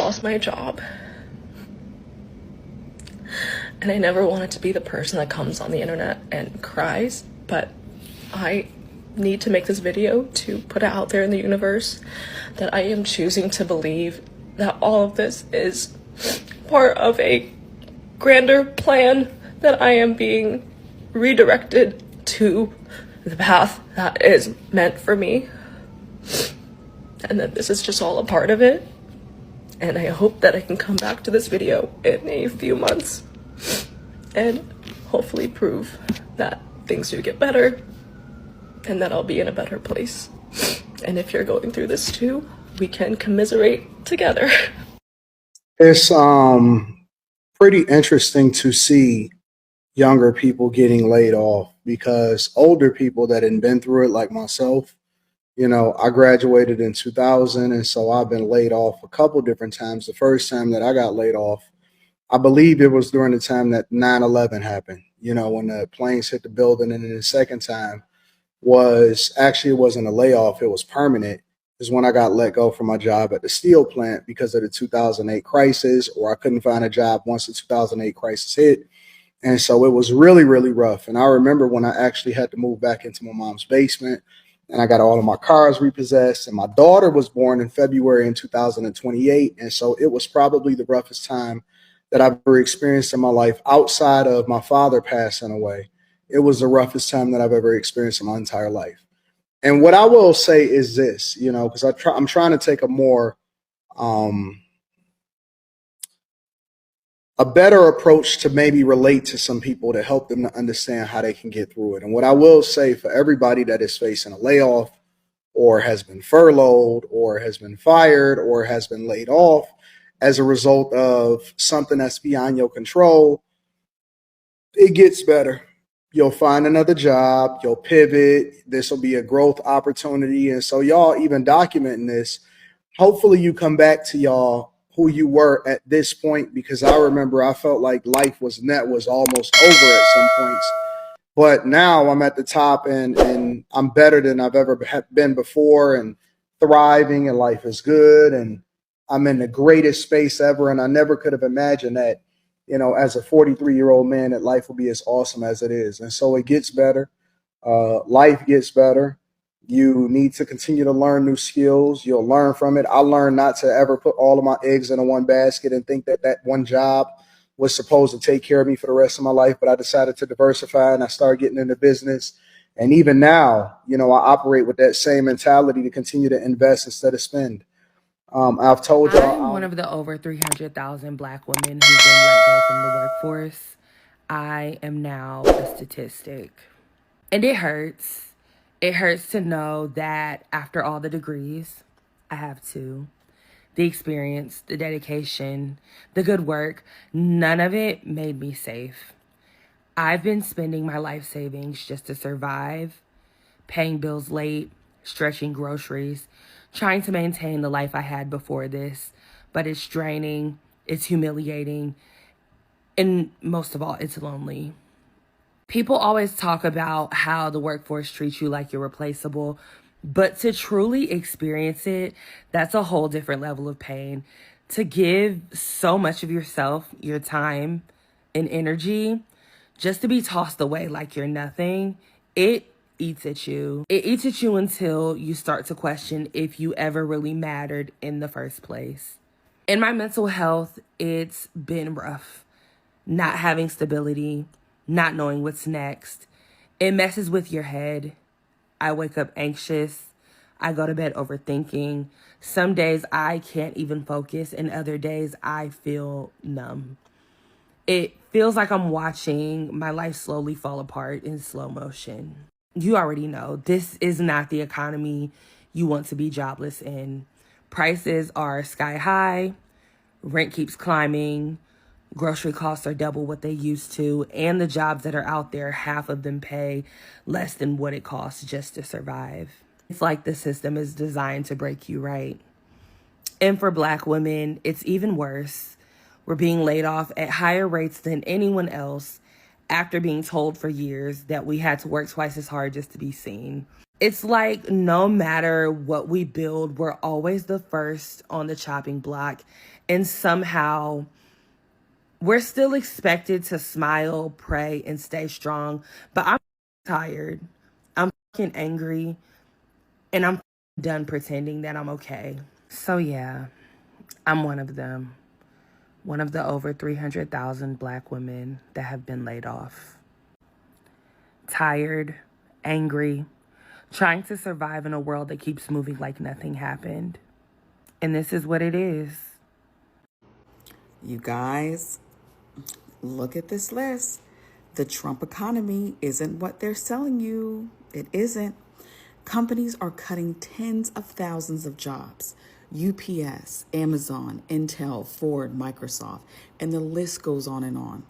lost my job. And I never wanted to be the person that comes on the internet and cries, but I need to make this video to put it out there in the universe that I am choosing to believe that all of this is part of a grander plan, that I am being redirected to the path that is meant for me, and that this is just all a part of it. And I hope that I can come back to this video in a few months and hopefully prove that things do get better and that I'll be in a better place. And if you're going through this too, we can commiserate together. It's pretty interesting to see younger people getting laid off, because older people that had been through it, like myself, I graduated in 2000, and so I've been laid off a couple different times. The first time that I got laid off, I believe it was during the time that 9/11 happened, when the planes hit the building. And then the second time it wasn't a layoff, it was permanent, is when I got let go from my job at the steel plant because of the 2008 crisis, or I couldn't find a job once the 2008 crisis hit. And so it was really, really rough. And I remember when I actually had to move back into my mom's basement, and I got all of my cars repossessed. And my daughter was born in February in 2028. And so it was probably the roughest time that I've ever experienced in my life outside of my father passing away. It was the roughest time that I've ever experienced in my entire life. And what I will say is this, because I'm trying to take a better approach to maybe relate to some people to help them to understand how they can get through it. And what I will say for everybody that is facing a layoff, or has been furloughed, or has been fired, or has been laid off as a result of something that's beyond your control, it gets better. You'll find another job, you'll pivot, this will be a growth opportunity. And so y'all even documenting this, hopefully you come back to y'all who you were at this point, because I remember I felt like life was almost over at some points. But now I'm at the top, and I'm better than I've ever been before, and thriving, and life is good, and I'm in the greatest space ever. And I never could have imagined that, as a 43-year-old man, that life will be as awesome as it is. And so it gets better. Life gets better. You need to continue to learn new skills. You'll learn from it. I learned not to ever put all of my eggs in one basket and think that that one job was supposed to take care of me for the rest of my life. But I decided to diversify, and I started getting into business. And even now, I operate with that same mentality to continue to invest instead of spend. I've told y'all I'm one of the over 300,000 Black women who've been let go from the workforce. I am now a statistic. And it hurts. It hurts to know that after all the degrees, I have two, the experience, the dedication, the good work, none of it made me safe. I've been spending my life savings just to survive, paying bills late, stretching groceries, trying to maintain the life I had before this. But it's draining, it's humiliating, and most of all, it's lonely. People always talk about how the workforce treats you like you're replaceable, but to truly experience it, that's a whole different level of pain. To give so much of yourself, your time and energy, just to be tossed away like you're nothing, it eats at you. It eats at you until you start to question if you ever really mattered in the first place. In my mental health, it's been rough. Not having stability, not knowing what's next. It messes with your head. I wake up anxious. I go to bed overthinking. Some days I can't even focus, and other days I feel numb. It feels like I'm watching my life slowly fall apart in slow motion. You already know, this is not the economy you want to be jobless in. Prices are sky high. Rent keeps climbing. Grocery costs are double what they used to. And the jobs that are out there, half of them pay less than what it costs just to survive. It's like the system is designed to break you right. And for Black women, it's even worse. We're being laid off at higher rates than anyone else after being told for years that we had to work twice as hard just to be seen. It's like no matter what we build, we're always the first on the chopping block. And somehow we're still expected to smile, pray, and stay strong. But I'm tired. I'm fucking angry. And I'm done pretending that I'm okay. So yeah, I'm one of them. One of the over 300,000 Black women that have been laid off. Tired, angry, trying to survive in a world that keeps moving like nothing happened. And this is what it is. You guys, look at this list. The Trump economy isn't what they're selling you. It isn't. Companies are cutting tens of thousands of jobs. UPS, Amazon, Intel, Ford, Microsoft, and the list goes on and on.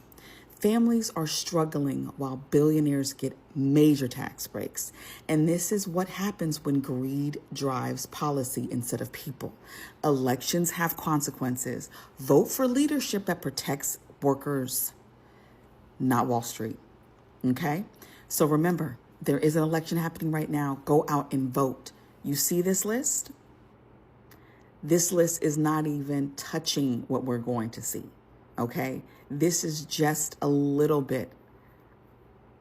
Families are struggling while billionaires get major tax breaks. And this is what happens when greed drives policy instead of people. Elections have consequences. Vote for leadership that protects workers, not Wall Street. Okay? So remember, there is an election happening right now. Go out and vote. You see this list? This list is not even touching what we're going to see. Okay? This is just a little bit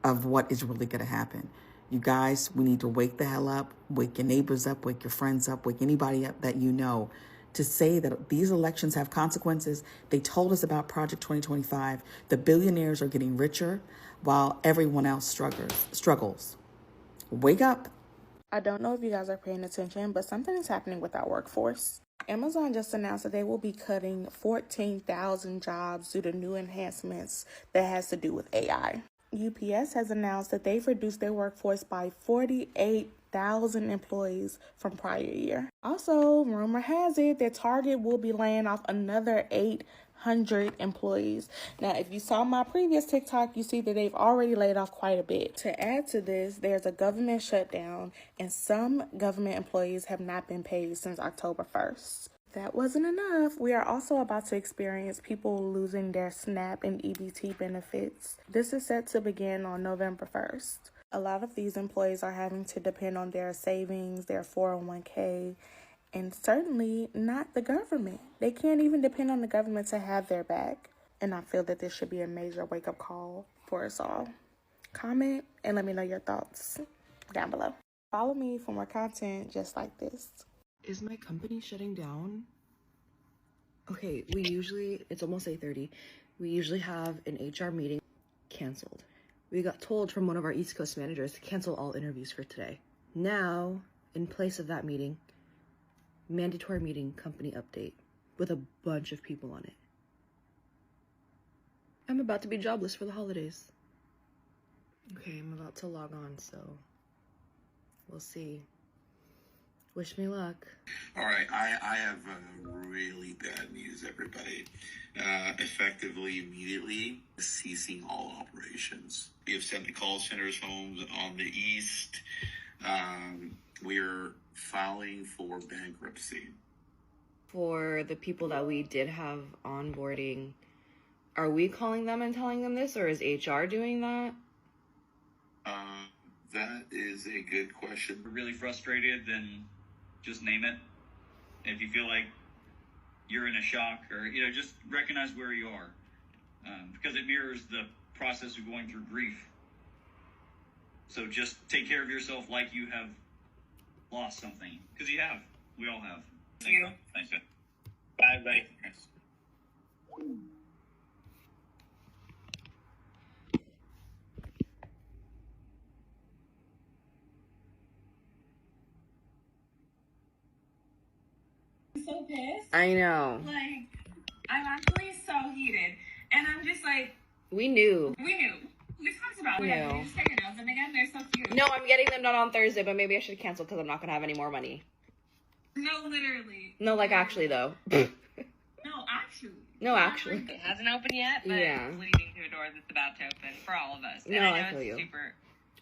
of what is really going to happen. You guys, we need to wake the hell up, wake your neighbors up, wake your friends up, wake anybody up that you know to say that these elections have consequences. They told us about Project 2025. The billionaires are getting richer while everyone else struggles. Wake up. I don't know if you guys are paying attention, but something is happening with our workforce. Amazon just announced that they will be cutting 14,000 jobs due to new enhancements that has to do with AI. UPS has announced that they've reduced their workforce by 48,000 employees from prior year. Also, rumor has it that Target will be laying off another 800 employees. Now, if you saw my previous TikTok, you see that they've already laid off quite a bit. To add to this, there's a government shutdown, and some government employees have not been paid since October 1st. That wasn't enough. We are also about to experience people losing their SNAP and EBT benefits. This is set to begin on November 1st. A lot of these employees are having to depend on their savings, their 401k, and certainly not the government. They can't even depend on the government to have their back. And I feel that this should be a major wake-up call for us all. Comment and let me know your thoughts down below. Follow me for more content just like this. Is my company shutting down? Okay, it's almost 8:30. We usually have an HR meeting. Canceled. We got told from one of our East Coast managers to cancel all interviews for today. Now, in place of that meeting, mandatory meeting company update with a bunch of people on it. I'm about to be jobless for the holidays. Okay, I'm about to log on, so we'll see. Wish me luck. All right, I have really bad news, everybody. Effectively, immediately, ceasing all operations. We have sent the call centers home on the east. We're filing for bankruptcy. For the people that we did have onboarding, are we calling them and telling them this, or is HR doing that? That is a good question. If you're really frustrated, then just name it. If you feel like you're in a shock, or just recognize where you are, because it mirrors the process of going through grief. So just take care of yourself like you have lost something, because you have. We all have. Thank you. Thanks. Bye. Bye. So pissed. I know. Like, I'm actually so heated. And I'm just like... We knew. We talked about it. No. Just take your notes. And again, they're so cute. No, I'm getting them done on Thursday, but maybe I should cancel because I'm not going to have any more money. No, literally. No, like actually, though. No, actually. No, actually. It hasn't opened yet, but Yeah. it's leading to a door that's about to open for all of us. And No, I know I feel it's you. super...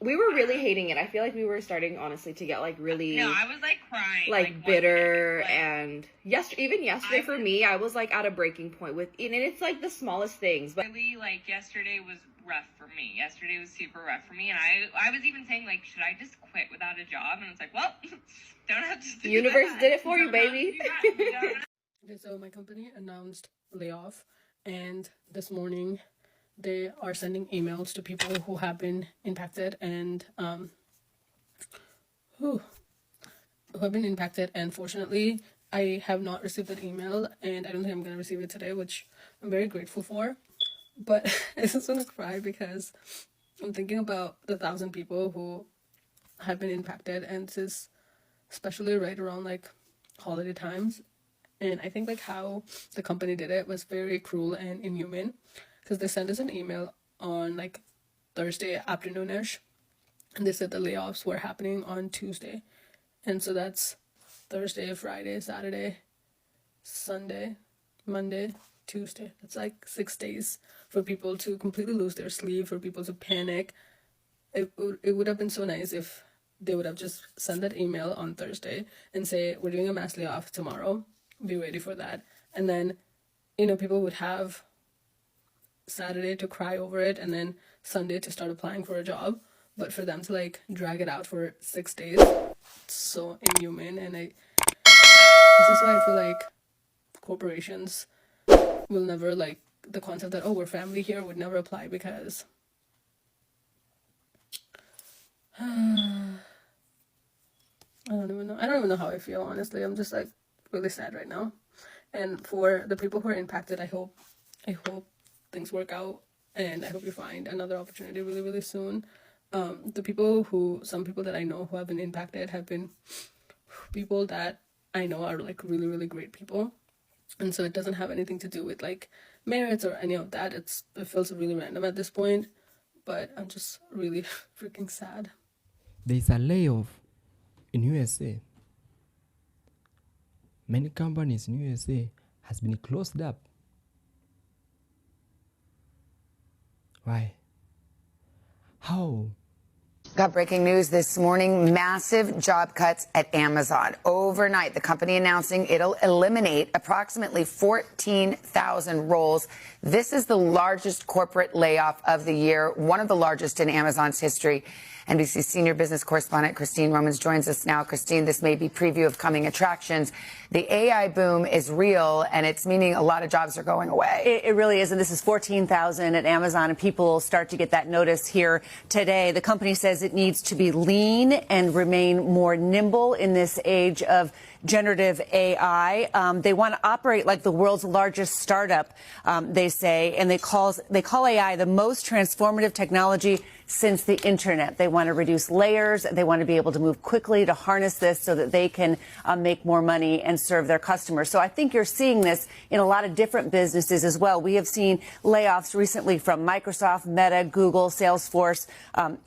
We were really hating it. I feel like we were starting, honestly, to get, like, really... No, I was, like, crying. Like bitter, like, and even yesterday for me, I was like at a breaking point with, and it's like the smallest things, but really, like, yesterday was rough for me. Yesterday was super rough for me, and I was even saying, like, should I just quit without a job? And it's like, well, don't have to. the universe did it for you, baby. Okay, so my company announced layoff, and this morning they are sending emails to people who have been impacted and who have been impacted. And fortunately, I have not received that email, and I don't think I'm gonna receive it today, which I'm very grateful for. But I just want to cry because I'm thinking about the 1,000 people who have been impacted, and this is especially right around like holiday times. And I think like how the company did it was very cruel and inhuman, because they sent us an email on like Thursday afternoonish, and they said the layoffs were happening on Tuesday. And so that's Thursday, Friday, Saturday, Sunday, Monday, Tuesday. That's like 6 days for people to completely lose their sleep, for people to panic. It would have been so nice if they would have just sent that email on Thursday and say, we're doing a mass layoff tomorrow. Be ready for that. And then, people would have Saturday to cry over it and then Sunday to start applying for a job. But for them to like drag it out for 6 days, it's so inhuman. And this is why I feel like corporations will never, like, the concept that, oh, we're family here would never apply, because I don't even know how I feel, honestly. I'm just like really sad right now. And for the people who are impacted, I hope things work out, and I hope you find another opportunity really, really soon. Some people that I know who have been impacted have been people that I know are like really, really great people. And so it doesn't have anything to do with like merits or any of that. It feels really random at this point, but I'm just really freaking sad. There is a layoff in USA. Many companies in USA has been closed up. Why? How? Got breaking news this morning. Massive job cuts at Amazon. Overnight, the company announcing it'll eliminate approximately 14,000 roles. This is the largest corporate layoff of the year, one of the largest in Amazon's history. NBC senior business correspondent Christine Romans joins us now. Christine, this may be preview of coming attractions. The AI boom is real, and it's meaning a lot of jobs are going away. It really is, and this is 14,000 at Amazon, and people will start to get that notice here today. The company says it needs to be lean and remain more nimble in this age of generative AI. They want to operate like the world's largest startup, they say, and they call AI the most transformative technology since the internet. They want to reduce layers. They want to be able to move quickly to harness this so that they can make more money and serve their customers. So I think you're seeing this in a lot of different businesses as well. We have seen layoffs recently from Microsoft, Meta, Google, Salesforce,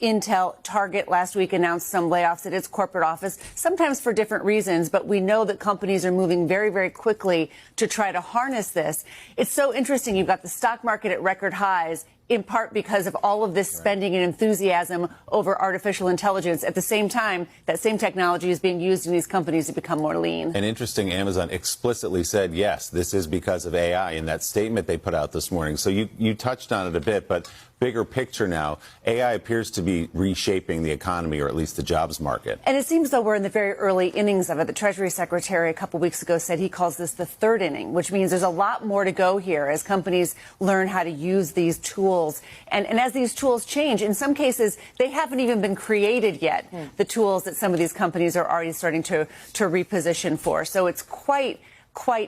Intel. Target last week announced some layoffs at its corporate office, sometimes for different reasons, but we know that companies are moving very, very quickly to try to harness this. It's so interesting. You've got the stock market at record highs, in part because of all of this spending and enthusiasm over artificial intelligence. At the same time, that same technology is being used in these companies to become more lean. And interesting, Amazon explicitly said, yes, this is because of AI in that statement they put out this morning. So you touched on it a bit, but bigger picture now, AI appears to be reshaping the economy, or at least the jobs market. And it seems though we're in the very early innings of it. The Treasury Secretary a couple weeks ago said he calls this the third inning, which means there's a lot more to go here as companies learn how to use these tools. And as these tools change, in some cases, they haven't even been created yet, the tools that some of these companies are already starting to reposition for. So it's quite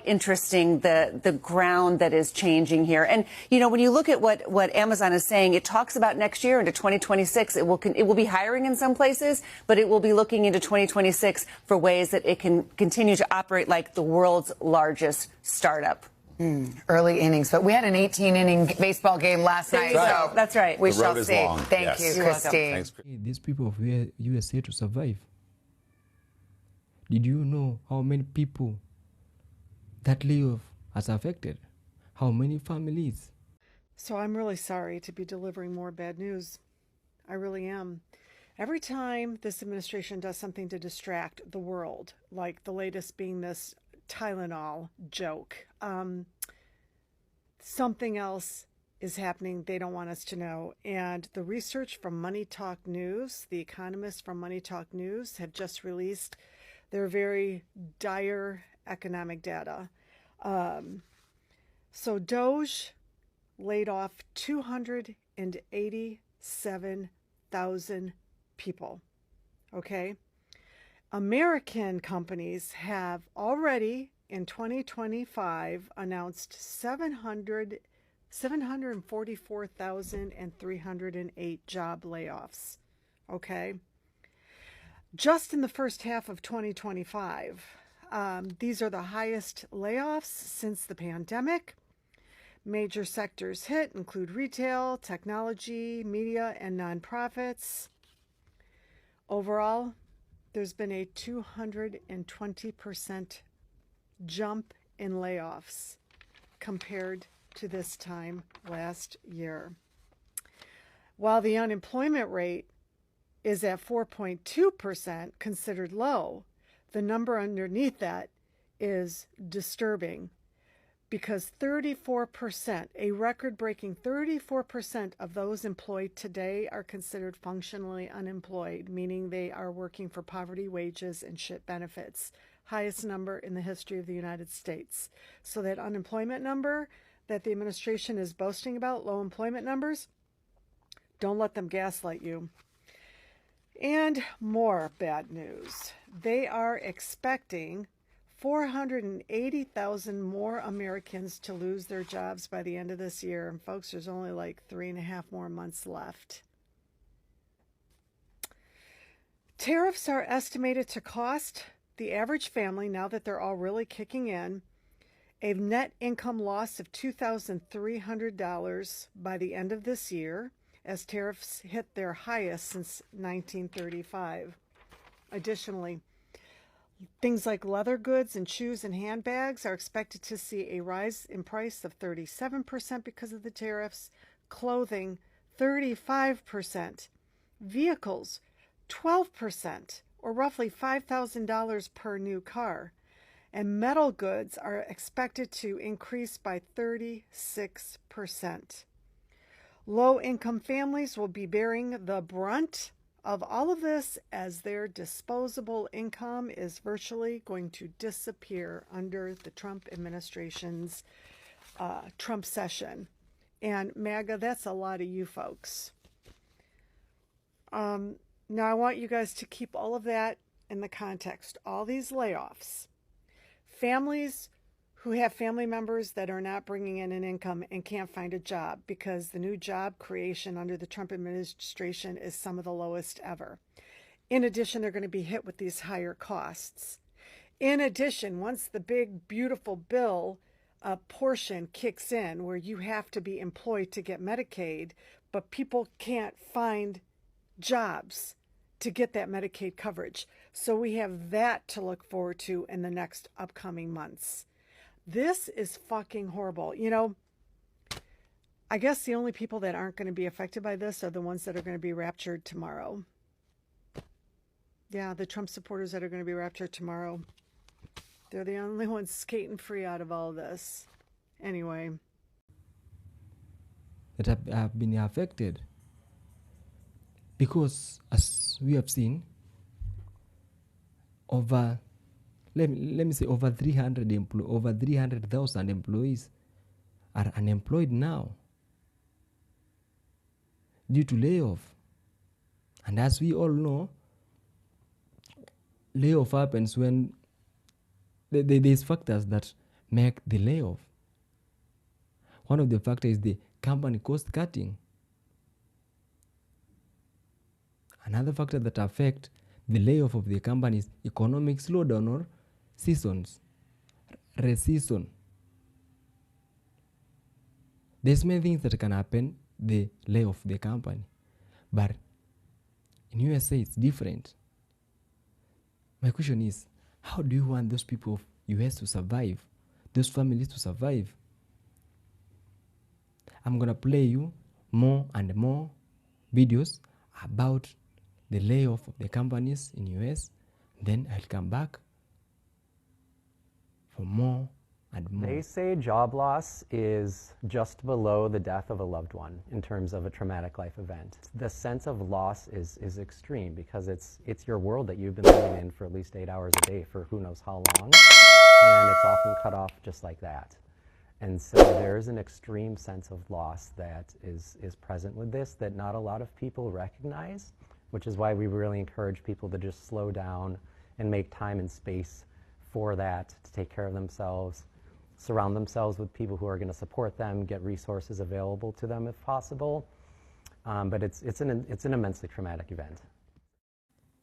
interesting, the ground that is changing here. And, when you look at what Amazon is saying, it talks about next year into 2026. It will be hiring in some places, but it will be looking into 2026 for ways that it can continue to operate like the world's largest startup. Early innings, but we had an 18-inning baseball game last night. So that's right. We shall see. Thank you, Christine. Thanks. These people of USA to survive. Did you know how many people that layoff has affected? How many families? So I'm really sorry to be delivering more bad news. I really am. Every time this administration does something to distract the world, like the latest being this Tylenol joke, something else is happening they don't want us to know. And the research from Money Talk News, the economists from Money Talk News have just released their very dire economic data. So Doge laid off 287,000 people. Okay? American companies have already in 2025 announced 744,308 job layoffs. Okay? Just in the first half of 2025, these are the highest layoffs since the pandemic. Major sectors hit include retail, technology, media, and nonprofits. Overall, there's been a 220% jump in layoffs compared to this time last year. While the unemployment rate is at 4.2%, considered low, the number underneath that is disturbing because 34%, a record-breaking 34% of those employed today are considered functionally unemployed, meaning they are working for poverty wages and SHIP benefits. Highest number in the history of the United States. So that unemployment number that the administration is boasting about, low employment numbers, don't let them gaslight you. And more bad news. They are expecting 480,000 more Americans to lose their jobs by the end of this year. And folks, there's only like 3.5 more months left. Tariffs are estimated to cost the average family, now that they're all really kicking in, a net income loss of $2,300 by the end of this year, as tariffs hit their highest since 1935. Additionally, things like leather goods and shoes and handbags are expected to see a rise in price of 37% because of the tariffs, clothing 35%, vehicles 12%, or roughly $5,000 per new car, and metal goods are expected to increase by 36%. Low-income families will be bearing the brunt of all of this as their disposable income is virtually going to disappear under the Trump administration's Trump session. And MAGA, that's a lot of you folks. Now I want you guys to keep all of that in the context. All these layoffs. Families who have family members that are not bringing in an income and can't find a job because the new job creation under the Trump administration is some of the lowest ever. In addition, they're going to be hit with these higher costs. In addition, once the big, beautiful bill portion kicks in where you have to be employed to get Medicaid, but people can't find jobs to get that Medicaid coverage. So we have that to look forward to in the next upcoming months. This is fucking horrible. You know, I guess the only people that aren't going to be affected by this are the ones that are going to be raptured tomorrow. Yeah, the Trump supporters that are going to be raptured tomorrow. They're the only ones skating free out of all this. Anyway. That have been affected. Because, as we have seen, over, let me say, over 300,000 employees are unemployed now due to layoff. And as we all know, layoff happens when there's factors that make the layoff. One of the factors is the company cost cutting. Another factor that affect the layoff of the company is economic slowdown or seasons, recession. There's many things that can happen, the layoff of the company. But in USA, it's different. My question is, how do you want those people of US to survive, those families to survive? I'm going to play you more and more videos about the layoff of the companies in US. Then I'll come back for more and more. They say job loss is just below the death of a loved one in terms of a traumatic life event. The sense of loss is extreme because it's your world that you've been living in for at least 8 hours a day for who knows how long. and it's often cut off just like that. And so there's an extreme sense of loss that is present with this that not a lot of people recognize, which is why we really encourage people to just slow down and make time and space for that, to take care of themselves, surround themselves with people who are going to support them, get resources available to them if possible. But it's an immensely traumatic event.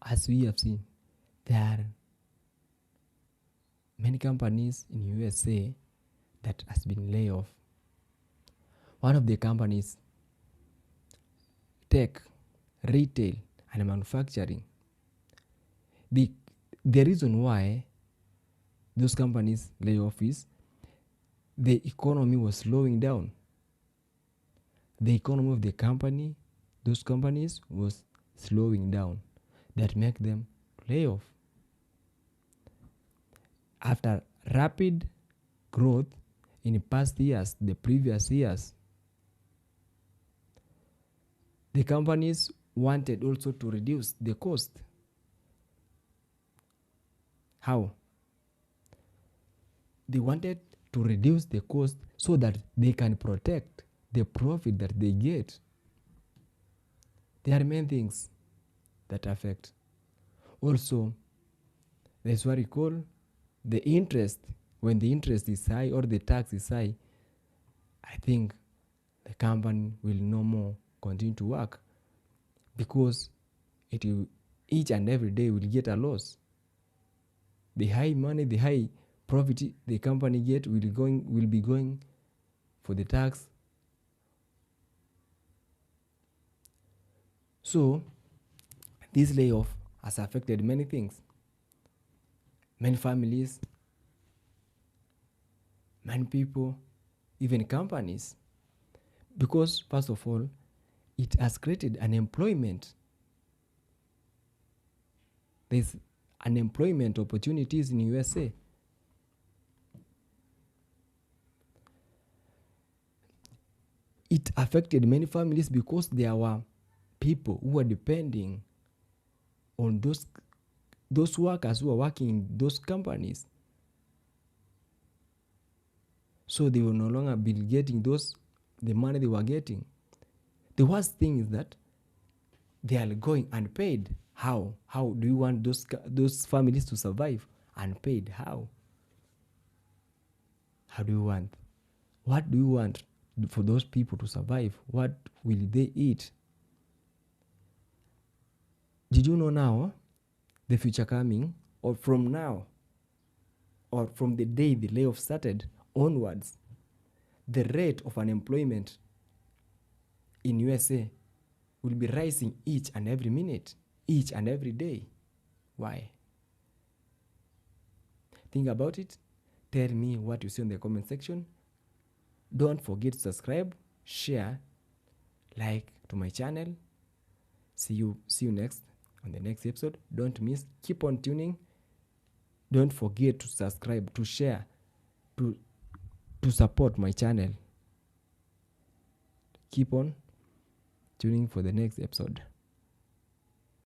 As we have seen, there are many companies in USA that has been laid off. One of the companies, tech, retail, and manufacturing. The reason why those companies lay off is the economy was slowing down. The economy of the company, those companies was slowing down. That make them lay off. After rapid growth in the past years, the previous years, the companies wanted also to reduce the cost. How? They wanted to reduce the cost so that they can protect the profit that they get. There are many things that affect. Also, there's what we call the interest. When the interest is high or the tax is high, I think the company will no more continue to work because it will, each and every day will get a loss. The high money, the high profit the company get will be going for the tax. So this layoff has affected many things, many families, many people, even companies, because first of all, it has created unemployment. There's unemployment opportunities in USA. It affected many families because there were people who were depending on those workers who are working in those companies. So they will no longer be getting the money they were getting. The worst thing is that they are going unpaid. How? How do you want those families to survive unpaid? How? How do you want? What do you want for those people to survive? What will they eat? Did you know now the future coming, or from now, or from the day the layoff started onwards, the rate of unemployment in USA will be rising each and every minute, each and every day. Why? Think about it. Tell me what you see in the comment section. Don't forget to subscribe, share, like to my channel. See you next on the next episode. Don't miss. Keep on tuning. Don't forget to subscribe, to share, to support my channel. Keep on tuning for the next episode.